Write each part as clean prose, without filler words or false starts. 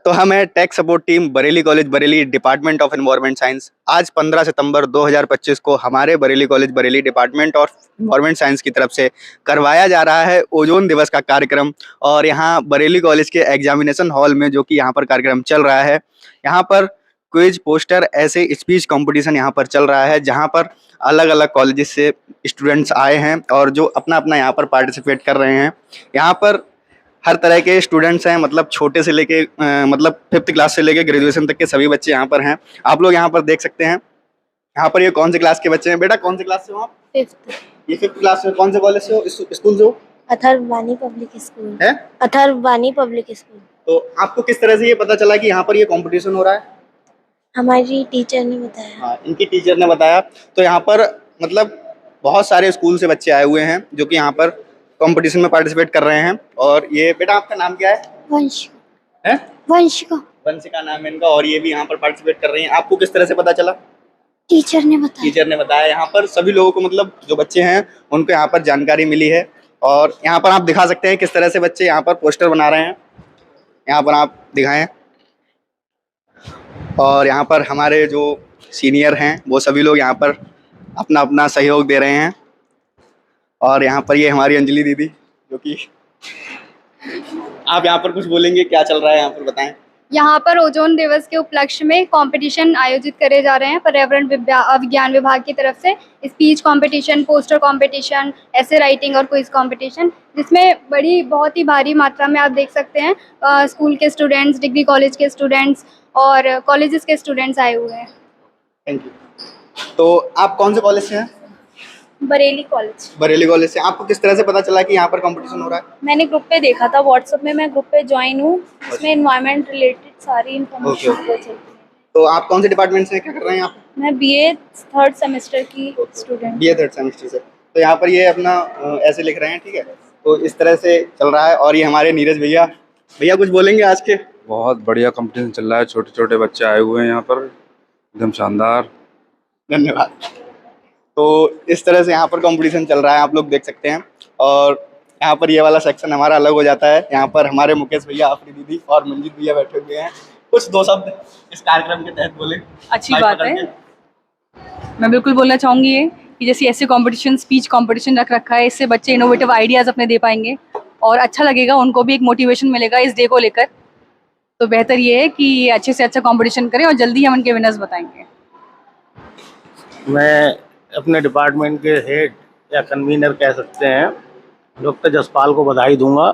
तो हम है tech support team Bareilly college Bareilly department of environment science. आज 15 सितंबर 2025 को हमारे Bareilly college Bareilly department of environment science की तरफ से करवाया जा रहा है ओजोन दिवस का कार्यक्रम। और यहाँ बरेली कॉलेज के एग्जामिनेशन हॉल में जो कि यहाँ पर कार्यक्रम चल रहा है, यहाँ पर क्विज पोस्टर ऐसे स्पीच कंपटीशन यहाँ पर चल रहा है, जहाँ पर अलग अलग कॉलेजेस से स्टूडेंट्स आए हैं और जो अपना अपना यहाँ पर पार्टिसिपेट कर रहे हैं। यहाँ पर हर तरह के स्टूडेंट्स हैं, मतलब छोटे से लेके मतलब 5th क्लास से लेके ग्रेजुएशन तक के सभी बच्चे यहाँ पर हैं। आप लोग यहाँ पर देख सकते हैं। यहाँ पर ये कौन से क्लास के बच्चे हैं? बेटा कौन से क्लास से हो आप? 5th। ये 5th क्लास से कौन से कॉलेज से हो, स्कूल से हो? अथर्ववाणी पब्लिक स्कूल है। अथर्ववाणी पब्लिक स्कूल। तो आपको किस तरह से ये पता चला कि यहाँ पर ये कंपटीशन हो रहा है? हमारी टीचर ने बताया। हाँ, इनकी टीचर ने बताया। तो यहाँ पर मतलब बहुत सारे स्कूल से बच्चे आए हुए हैं जो कि यहाँ पर कंपटीशन में पार्टिसिपेट कर रहे हैं। और ये बेटा आपका नाम क्या है? वंशिका। है वंशिका। वंशिका नाम है इनका। और ये भी यहाँ पर पार्टिसिपेट कर रही हैं। आपको किस तरह से पता चला? टीचर ने बताया। टीचर ने बताया। यहाँ पर सभी लोगों को, मतलब जो बच्चे हैं उनको यहाँ पर जानकारी मिली है। और यहाँ पर आप दिखा सकते हैं किस तरह से बच्चे यहाँ पर पोस्टर बना रहे हैं। यहाँ पर आप दिखाएं। और यहाँ पर हमारे जो सीनियर हैं वो सभी लोग यहाँ पर अपना अपना सहयोग दे रहे हैं। और यहाँ पर ये हमारी अंजलि दीदी, जो कि आप यहाँ पर कुछ बोलेंगे, क्या चल रहा है यहाँ पर बताएं। यहाँ पर ओजोन दिवस के उपलक्ष्य में कंपटीशन आयोजित करे जा रहे हैं पर्यावरण विज्ञान विभाग की तरफ से। स्पीच कंपटीशन, पोस्टर कंपटीशन, ऐसे राइटिंग और क्विज कंपटीशन, जिसमें बहुत ही भारी मात्रा में आप देख सकते हैं स्कूल के स्टूडेंट्स, डिग्री कॉलेज के स्टूडेंट्स और कॉलेजेस के स्टूडेंट्स आए हुए हैं। Thank you. तो आप कौन से कॉलेज से हैं? बरेली कॉलेज। बरेली कॉलेज से। आपको किस तरह से पता चला कि यहाँ पर कंपटीशन हो रहा है? मैंने ग्रुप पे देखा था, व्हाट्सएप में मैं ग्रुप पे ज्वाइन हूँ, इसमें एनवायरनमेंट रिलेटेड सारी इन्फॉर्मेशन पता चलती है। तो आप कौन से डिपार्टमेंट से क्या कर रहे हैं आप? मैं बीए 3rd सेमेस्टर की स्टूडेंट। बीए 3rd सेमेस्टर से। तो यहाँ पर ये अपना ऐसे लिख रहे हैं, ठीक है। तो इस तरह से चल रहा है। और ये हमारे नीरज भैया, भैया कुछ बोलेंगे आज के? बहुत बढ़िया कंपटीशन चल रहा है, छोटे छोटे बच्चे आए हुए हैं यहाँ पर, एकदम शानदार। धन्यवाद। तो इस तरह से यहाँ पर कंपटीशन चल रहा है, आप लोग देख सकते हैं। और यहाँ पर ये वाला सेक्शन हमारा अलग हो जाता है। यहाँ पर हमारे मुकेश भैया, आफरी दीदी और मंजीत भैया बैठे हुए हैं। कुछ दो शब्द इस कार्यक्रम के तहत बोले। अच्छी बात है। मैं बिल्कुल बोलना चाहूँगी ये कि जैसे ऐसे कंपटीशन, स्पीच कंपटीशन रख रखा है, इससे बच्चे इनोवेटिव आइडियाज़ अपने दे पाएंगे और अच्छा लगेगा, उनको भी एक मोटिवेशन मिलेगा इस डे को लेकर। तो बेहतर ये है कि अच्छे से अच्छा कंपटीशन करें और जल्दी हम उनके विनर्स बताएंगे। मैं अपने डिपार्टमेंट के हेड या कन्वीनर कह सकते हैं डॉक्टर जसपाल को बधाई दूंगा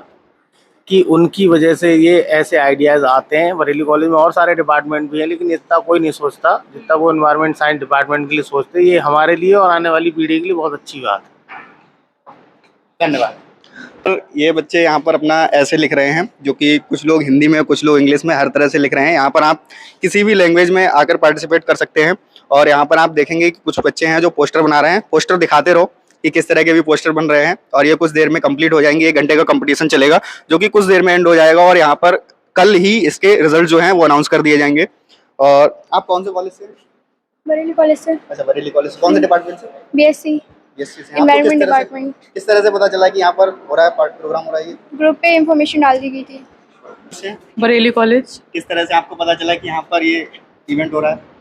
कि उनकी वजह से ये ऐसे आइडियाज़ आते हैं। बरेली कॉलेज में और सारे डिपार्टमेंट भी हैं, लेकिन इतना कोई नहीं सोचता जितना वो एनवायरनमेंट साइंस डिपार्टमेंट के लिए सोचते हैं। ये हमारे लिए और आने वाली पीढ़ी के लिए बहुत अच्छी बात है। धन्यवाद। तो ये बच्चे यहाँ पर अपना ऐसे लिख रहे हैं, जो कि कुछ लोग हिंदी में, कुछ लोग इंग्लिश में, हर तरह से लिख रहे हैं। यहाँ पर आप किसी भी लैंग्वेज में आकर पार्टिसिपेट कर सकते हैं। और यहाँ पर आप देखेंगे कि कुछ बच्चे हैं जो पोस्टर बना रहे हैं। पोस्टर दिखाते रहो कि किस तरह के भी पोस्टर बन रहे हैं। और ये कुछ देर में कंप्लीट हो जाएंगे। 1 घंटे का कंपटीशन चलेगा, जो कि कुछ देर में एंड हो जाएगा। और यहाँ पर कल ही इसके रिजल्ट जो हैं वो अनाउंस कर दिए जाएंगे। और आप कौन से कॉलेज से? बरेली कॉलेज से। अच्छा, बरेली कॉलेज। कौन से डिपार्टमेंट से? BSc environment department. किस तरह से पता चला कि यहाँ पर हो रहा है, प्रोग्राम हो रहा है? ग्रुप पे इंफॉर्मेशन डाल दी गई थी। बरेली कॉलेज। किस तरह से आपको पता चला कि यहाँ पर ये इवेंट हो रहा है?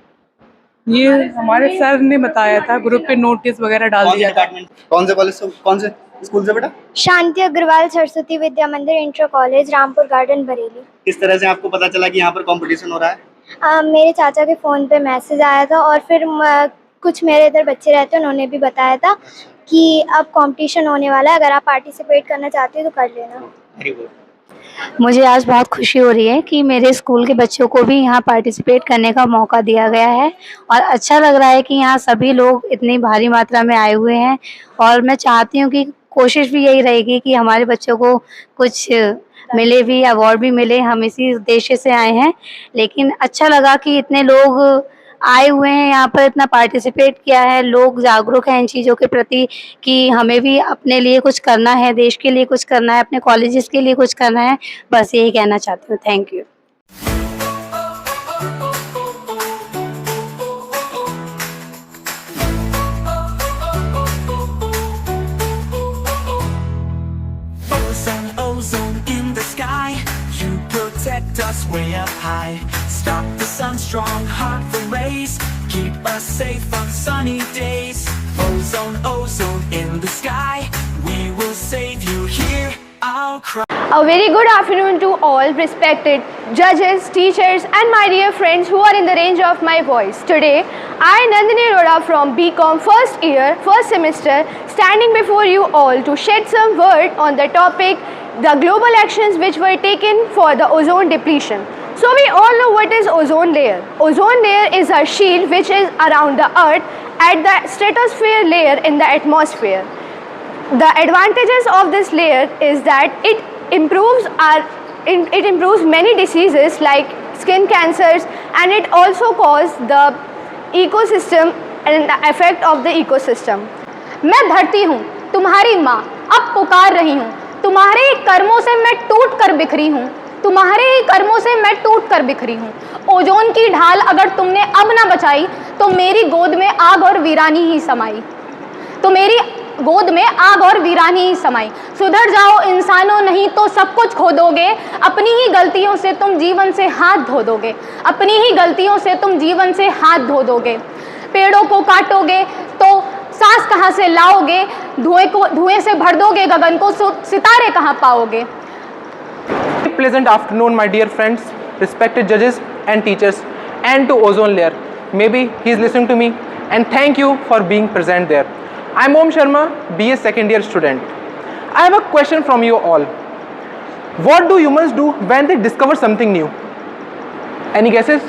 ये हमारे सर ने बताया था, ग्रुप पे नोटिस वगैरह डाल दिया था। कौन से कॉलेज से, कौन से स्कूल से बेटा? शांति अग्रवाल सरस्वती विद्या मंदिर inter college, Rampur garden, Bareilly. किस तरह से आपको पता चला कि यहाँ पर कंपटीशन हो रहा है? मेरे चाचा के फ़ोन पे मैसेज आया था और फिर कुछ मेरे इधर बच्चे रहते हैं, उन्होंने भी बताया था कि अब कंपटीशन होने वाला है, अगर आप पार्टिसिपेट करना चाहते हो तो कर लेना। Very good. मुझे आज बहुत खुशी हो रही है कि मेरे स्कूल के बच्चों को भी यहाँ पार्टिसिपेट करने का मौका दिया गया है। और अच्छा लग रहा है कि यहाँ सभी लोग इतनी भारी मात्रा में आए हुए हैं। और मैं चाहती हूँ कि कोशिश भी यही रहेगी कि हमारे बच्चों को कुछ मिले भी, अवार्ड भी मिले। हम इसी उद्देश्य से आए हैं, लेकिन अच्छा लगा कि इतने लोग आए हुए हैं यहाँ पर, इतना पार्टिसिपेट किया है। लोग जागरूक हैं इन चीज़ों के प्रति कि हमें भी अपने लिए कुछ करना है, देश के लिए कुछ करना है, अपने कॉलेजेस के लिए कुछ करना है। बस यही कहना चाहती हूँ। Thank you. Ozone in the sky, you protect us way up high. Stop the sun's strong, harmful rays. Keep us safe on sunny days. Ozone, ozone in the sky. We will save you here. I'll cry. A very good afternoon to all respected judges, teachers and my dear friends who are in the range of my voice. Today, I, Nandini Arora from BCom first year, first semester, standing before you all to shed some word on the topic, the global actions which were taken for the ozone depletion. So we all know what is ozone layer. Ozone layer is a shield which is around the earth at the stratosphere layer in the atmosphere. The advantages of this layer is that it improves many diseases like skin cancers, and it also causes the ecosystem and the effect of the ecosystem. मैं धरती हूँ, तुम्हारी माँ, अब पुकार रही हूँ, तुम्हारे ही कर्मों से मैं टूट कर बिखरी हूँ, तुम्हारे ही कर्मों से मैं टूट कर बिखरी हूँ। ओजोन की ढाल अगर तुमने अब ना बचाई तो मेरी गोद में आग और वीरानी ही समाई, तो मेरी गोद में आग और वीरानी ही समाई। सुधर जाओ इंसानों, नहीं तो सब कुछ खो दोगे। अपनी ही गलतियों से तुम जीवन से हाथ धो दोगे, अपनी ही गलतियों से तुम जीवन से हाथ धो दोगे। पेड़ों को काटोगे तो सांस कहाँ से लाओगे, धुएं से भर दोगे गगन को, सितारे कहाँ पाओगे। Pleasant afternoon, my dear friends, respected judges and teachers, and to ozone layer. Maybe he is listening to me, and thank you for being present there. I am Om Sharma, BA second year student. I have a question from you all. What do humans do when they discover something new? Any guesses?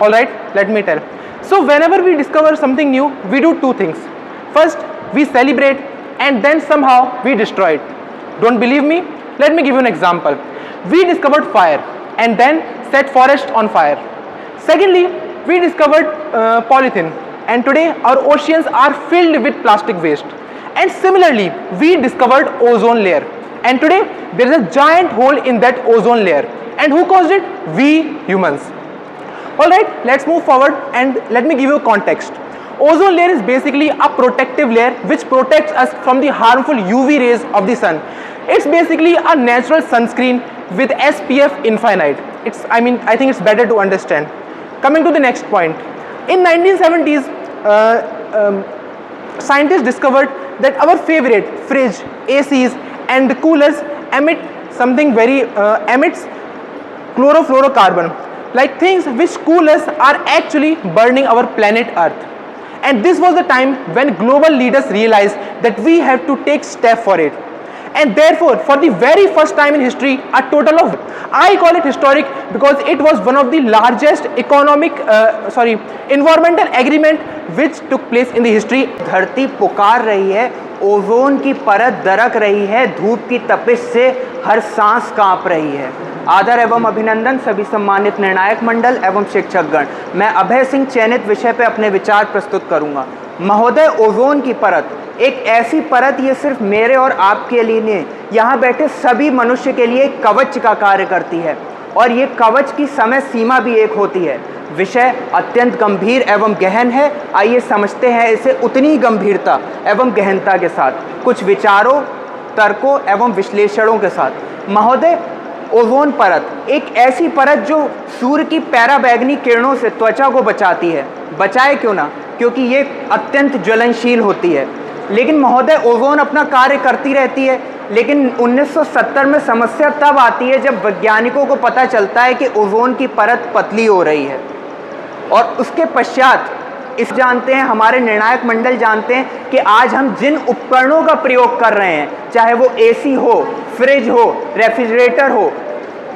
Alright, let me tell. So whenever we discover something new, we do two things. First, we celebrate, and then somehow we destroy it. Don't believe me? Let me give you an example. We discovered fire and then set forest on fire. Secondly, we discovered polythene, and today our oceans are filled with plastic waste. And similarly, we discovered ozone layer, and today there is a giant hole in that ozone layer. And who caused it? We humans. Alright, let's move forward and let me give you context. Ozone layer is basically a protective layer which protects us from the harmful UV rays of the sun. It's basically a natural sunscreen with SPF infinite. I think it's better to understand. Coming to the next point. In 1970s, scientists discovered that our favorite fridge, ACs and coolers emits chlorofluorocarbon, like things which cool us are actually burning our planet Earth. And this was the time when global leaders realized that we have to take step for it. And therefore, for the very first time in history, a total of, I call it historic because it was one of the largest environmental agreement which took place in the history. धरती पुकार रही है, ozone की परत दरक रही है, धूप की तपिश से हर सांस कांप रही है। आदर एवं अभिनंदन सभी सम्मानित निर्णायक मंडल एवं शिक्षकगण। मैं अभय सिंह चयनित विषय पर अपने विचार प्रस्तुत करूंगा। महोदय, ओजोन की परत एक ऐसी परत, ये सिर्फ मेरे और आपके लिए नहीं, यहाँ बैठे सभी मनुष्य के लिए कवच का कार्य करती है, और ये कवच की समय सीमा भी एक होती है। विषय अत्यंत गंभीर एवं गहन है, आइए समझते हैं इसे उतनी गंभीरता एवं गहनता के साथ, कुछ विचारों, तर्कों एवं विश्लेषणों के साथ। महोदय, ओजोन परत एक ऐसी परत जो सूर्य की पराबैंगनी किरणों से त्वचा को बचाती है। बचाए क्यों ना, क्योंकि ये अत्यंत ज्वलनशील होती है। लेकिन महोदय, ओजोन अपना कार्य करती रहती है, लेकिन 1970 में समस्या तब आती है जब वैज्ञानिकों को पता चलता है कि ओजोन की परत पतली हो रही है। और उसके पश्चात इस जानते हैं, हमारे निर्णायक मंडल जानते हैं कि आज हम जिन उपकरणों का प्रयोग कर रहे हैं, चाहे वो एसी हो, फ्रिज हो, रेफ्रिजरेटर हो,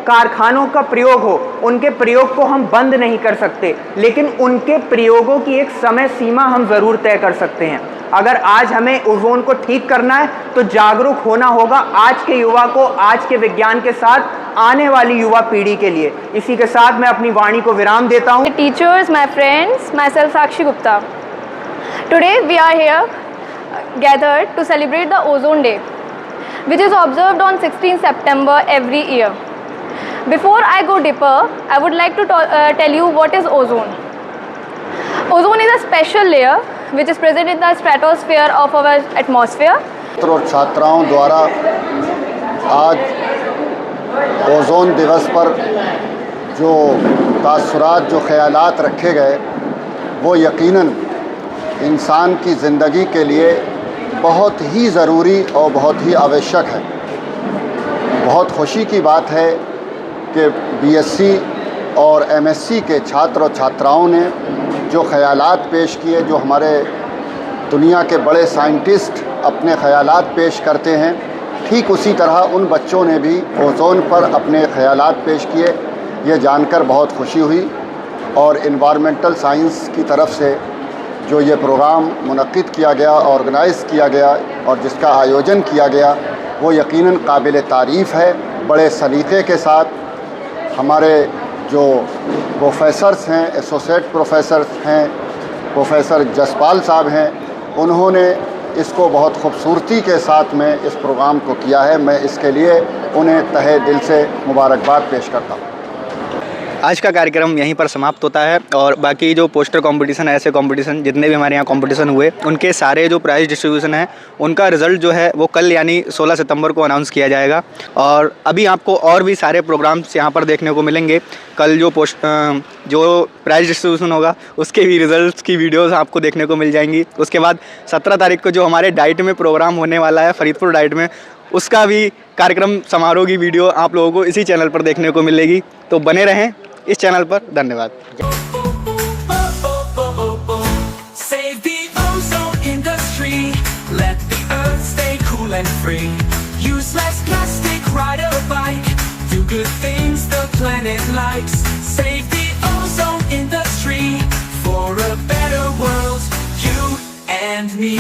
कारखानों का प्रयोग हो, उनके प्रयोग को हम बंद नहीं कर सकते, लेकिन उनके प्रयोगों की एक समय सीमा हम ज़रूर तय कर सकते हैं। अगर आज हमें ओजोन को ठीक करना है तो जागरूक होना होगा आज के युवा को, आज के विज्ञान के साथ आने वाली युवा पीढ़ी के लिए। इसी के साथ मैं अपनी वाणी को विराम देता हूँ। Teachers, my friends, myself Sakshi Gupta. Today we are here gathered to celebrate the Ozone Day, which is observed on 16 September every year. Before I go deeper, I would like to tell you what is ozone. Ozone is a special layer which is present in the stratosphere of our atmosphere. छात्र और छात्राओं द्वारा आज ozone दिवस पर जो तासुरात, जो ख़यालात रखे गए, वो यकीनन इंसान की ज़िंदगी के लिए बहुत ही ज़रूरी और बहुत ही आवश्यक है। बहुत खुशी की बात है कि बीएससी और एमएससी के छात्र और छात्राओं ने जो ख़यालात पेश किए, जो हमारे दुनिया के बड़े साइंटिस्ट अपने ख़यालात पेश करते हैं, ठीक उसी तरह उन बच्चों ने भी ओज़ोन पर अपने ख़यालात पेश किए। ये जानकर बहुत खुशी हुई। और इन्वायरमेंटल साइंस की तरफ से जो ये प्रोग्राम मुनक्किद किया गया, ऑर्गेनाइज़ किया गया और जिसका आयोजन किया गया, वो यकीनन काबिल तारीफ़ है। बड़े सलीक़े के साथ हमारे जो प्रोफेसर्स हैं, एसोसिएट प्रोफेसर्स हैं, प्रोफेसर जसपाल साहब हैं, उन्होंने इसको बहुत खूबसूरती के साथ में इस प्रोग्राम को किया है। मैं इसके लिए उन्हें तहे दिल से मुबारकबाद पेश करता हूँ। आज का कार्यक्रम यहीं पर समाप्त होता है और बाकी जो पोस्टर कंपटीशन, ऐसे कंपटीशन जितने भी हमारे यहाँ कंपटीशन हुए, उनके सारे जो प्राइज़ डिस्ट्रीब्यूशन है उनका रिज़ल्ट जो है वो कल यानी 16 सितंबर को अनाउंस किया जाएगा। और अभी आपको और भी सारे प्रोग्राम्स यहाँ पर देखने को मिलेंगे। कल जो प्राइज़ डिस्ट्रीब्यूशन होगा उसके भी रिज़ल्ट्स की वीडियोज़ आपको देखने को मिल जाएंगी। उसके बाद 17 तारीख को जो हमारे डाइट में प्रोग्राम होने वाला है, फरीदपुर डाइट में, उसका भी कार्यक्रम समारोह की वीडियो आप लोगों को इसी चैनल पर देखने को मिलेगी। तो बने रहें इस चैनल पर। धन्यवाद। Save the ozone industry. Let the earth stay cool and free. Use less plastic, ride a bike. Do good things the planet likes. Save the ozone industry for a better world, you and me.